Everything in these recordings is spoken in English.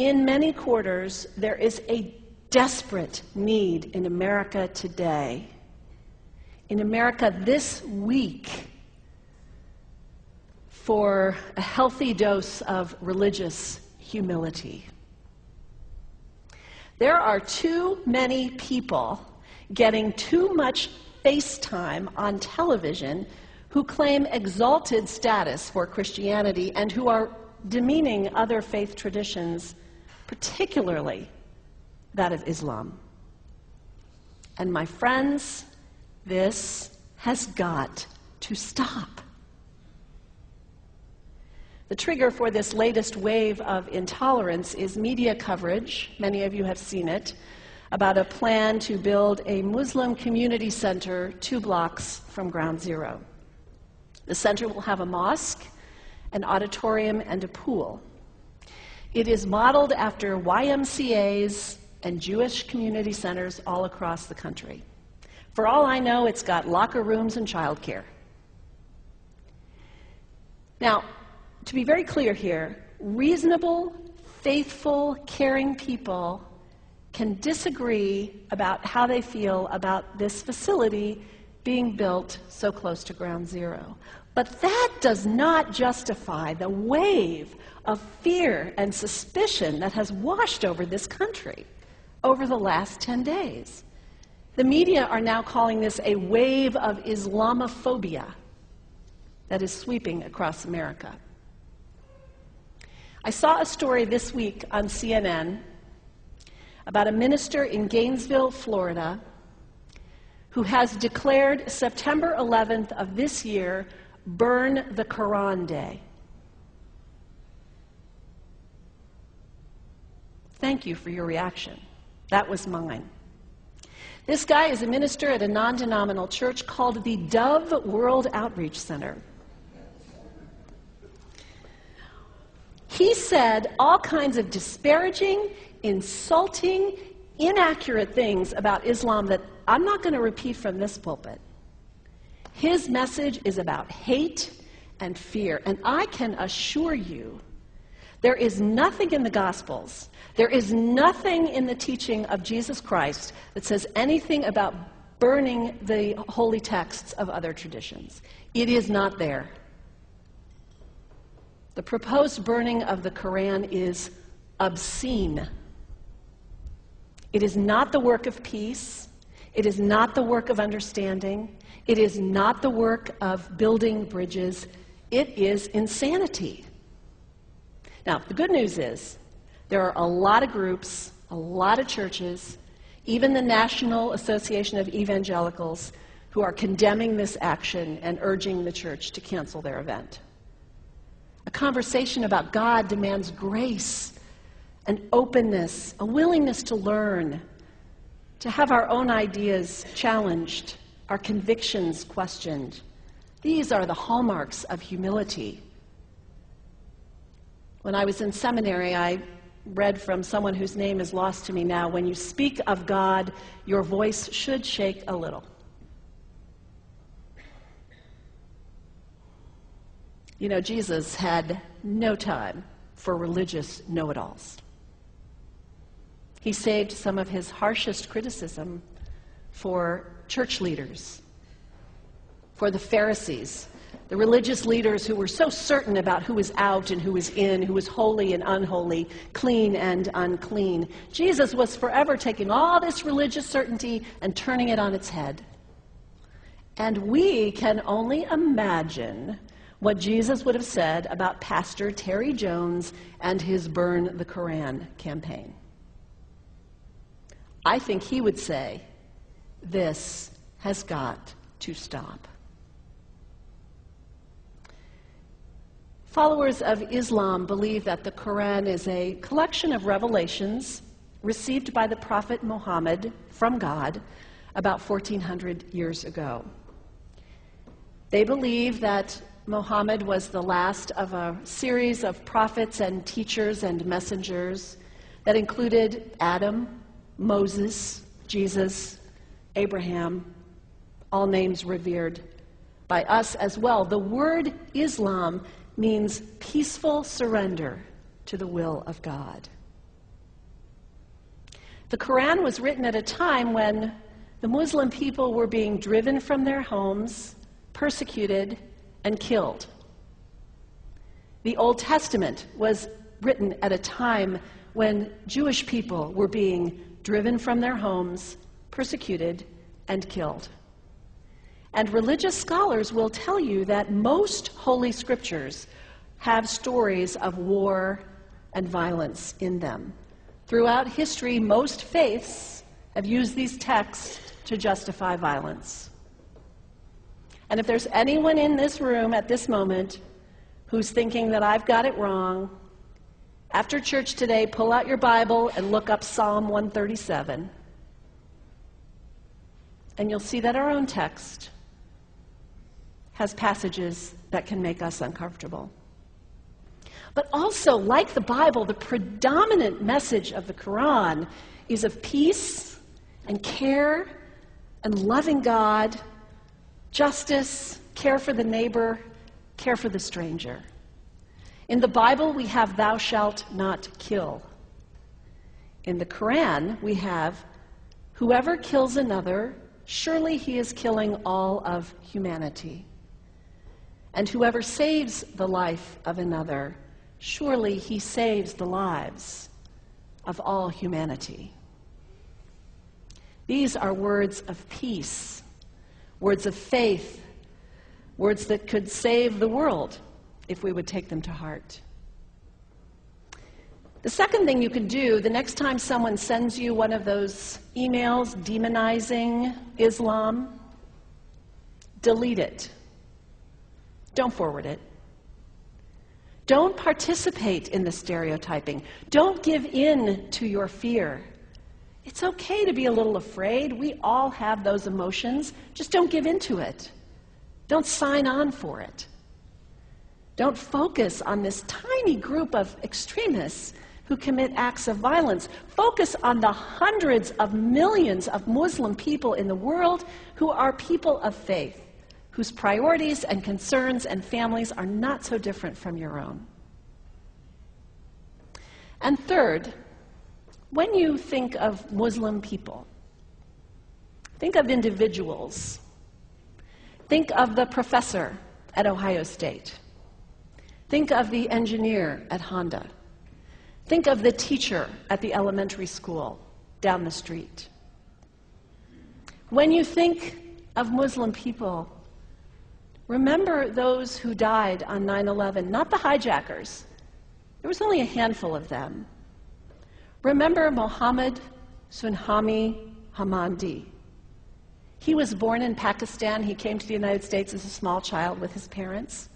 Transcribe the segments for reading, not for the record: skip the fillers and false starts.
In many quarters, there is a desperate need in America today, in America this week, for a healthy dose of religious humility. There are too many people getting too much face time on television who claim exalted status for Christianity and who are demeaning other faith traditions, particularly that of Islam. And my friends, this has got to stop. The trigger for this latest wave of intolerance is media coverage, many of you have seen it, about a plan to build a Muslim community center 2 blocks from Ground Zero. The center will have a mosque, an auditorium, and a pool. It is modeled after YMCAs and Jewish community centers all across the country. For all I know, it's got locker rooms and childcare. Now, to be very clear here, reasonable, faithful, caring people can disagree about how they feel about this facility being built so close to Ground Zero. But that does not justify the wave of fear and suspicion that has washed over this country over the last 10 days. The media are now calling this a wave of Islamophobia that is sweeping across America. I saw a story this week on CNN about a minister in Gainesville, Florida, who has declared September 11th of this year Burn the Quraan Day. Thank you for your reaction. That was mine. This guy is a minister at a non-denominational church called the Dove World Outreach Center. He said all kinds of disparaging, insulting, inaccurate things about Islam that I'm not going to repeat from this pulpit. His message is about hate and fear, and I can assure you there is nothing in the Gospels, there is nothing in the teaching of Jesus Christ that says anything about burning the holy texts of other traditions. It is not there. The proposed burning of the Quran is obscene. It is not the work of peace. It is not the work of understanding. It is not the work of building bridges. It is insanity. Now, the good news is there are a lot of groups, a lot of churches, even the National Association of Evangelicals, who are condemning this action and urging the church to cancel their event. A conversation about God demands grace and openness, a willingness to learn, to have our own ideas challenged, our convictions questioned. These are the hallmarks of humility. When I was in seminary, I read from someone whose name is lost to me now, when you speak of God, your voice should shake a little. You know, Jesus had no time for religious know-it-alls. He saved some of his harshest criticism for church leaders, for the Pharisees, the religious leaders who were so certain about who was out and who was in, who was holy and unholy, clean and unclean. Jesus was forever taking all this religious certainty and turning it on its head. And we can only imagine what Jesus would have said about Pastor Terry Jones and his Burn the Quran campaign. I think he would say, this has got to stop. Followers of Islam believe that the Quran is a collection of revelations received by the Prophet Muhammad from God about 1400 years ago. They believe that Muhammad was the last of a series of prophets and teachers and messengers that included Adam, Moses, Jesus, Abraham, all names revered by us as well. The word Islam means peaceful surrender to the will of God. The Quraan was written at a time when the Muslim people were being driven from their homes, persecuted, and killed. The Old Testament was written at a time when Jewish people were being driven from their homes, persecuted, and killed. And religious scholars will tell you that most holy scriptures have stories of war and violence in them. Throughout history, most faiths have used these texts to justify violence. And if there's anyone in this room at this moment who's thinking that I've got it wrong, after church today, pull out your Bible and look up Psalm 137. And you'll see that our own text has passages that can make us uncomfortable. But also, like the Bible, the predominant message of the Quraan is of peace and care and loving God, justice, care for the neighbor, care for the stranger. In the Bible, we have thou shalt not kill. In the Quraan, we have whoever kills another, surely he is killing all of humanity. And whoever saves the life of another, surely he saves the lives of all humanity. These are words of peace, words of faith, words that could save the world if we would take them to heart. The second thing you can do, the next time someone sends you one of those emails demonizing Islam, delete it. Don't forward it. Don't participate in the stereotyping. Don't give in to your fear. It's okay to be a little afraid. We all have those emotions. Just don't give in to it. Don't sign on for it. Don't focus on this tiny group of extremists who commit acts of violence. Focus on the hundreds of millions of Muslim people in the world who are people of faith, whose priorities and concerns and families are not so different from your own. And third, when you think of Muslim people, think of individuals. Think of the professor at Ohio State. Think of the engineer at Honda. Think of the teacher at the elementary school down the street. When you think of Muslim people, remember those who died on 9/11, not the hijackers. There was only a handful of them. Remember Mohammed Sunhami Hamandi. He was born in Pakistan. He came to the United States as a small child with his parents.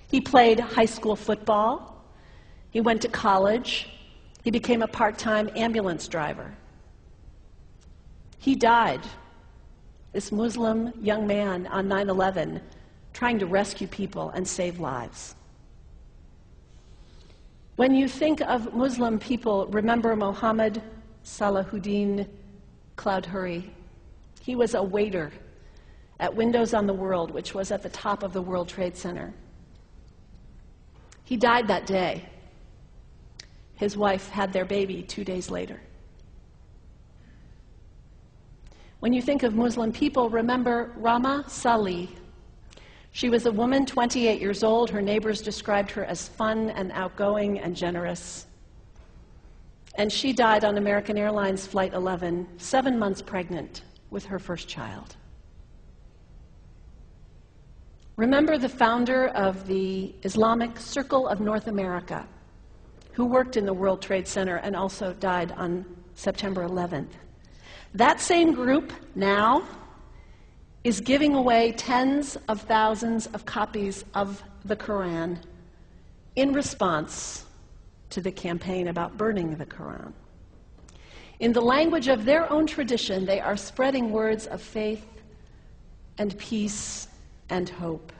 He played high school football. He went to college. He became a part-time ambulance driver. He died, this Muslim young man, on 9/11, trying to rescue people and save lives. When you think of Muslim people, remember Mohammed Salahuddin Cloudhurry. He was a waiter at Windows on the World, which was at the top of the World Trade Center. He died that day. His wife had their baby 2 days later. When you think of Muslim people, remember Rama Salih. She was a woman, 28 years old. Her neighbors described her as fun and outgoing and generous. And she died on American Airlines Flight 11, 7 months pregnant with her first child. Remember the founder of the Islamic Circle of North America, who worked in the World Trade Center and also died on September 11th. That same group now is giving away tens of thousands of copies of the Quraan in response to the campaign about burning the Quraan. In the language of their own tradition, they are spreading words of faith and peace and hope.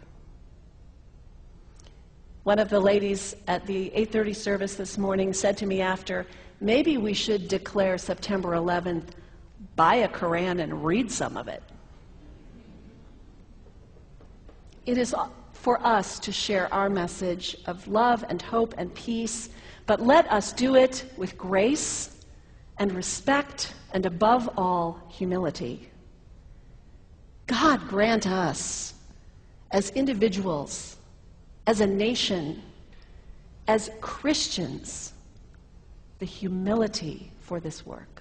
One of the ladies at the 8:30 service this morning said to me after, maybe we should declare September 11th, buy a Quraan and read some of it. It is for us to share our message of love and hope and peace, but let us do it with grace and respect, and above all, humility. God grant us, as individuals, as a nation, as Christians, the humility for this work.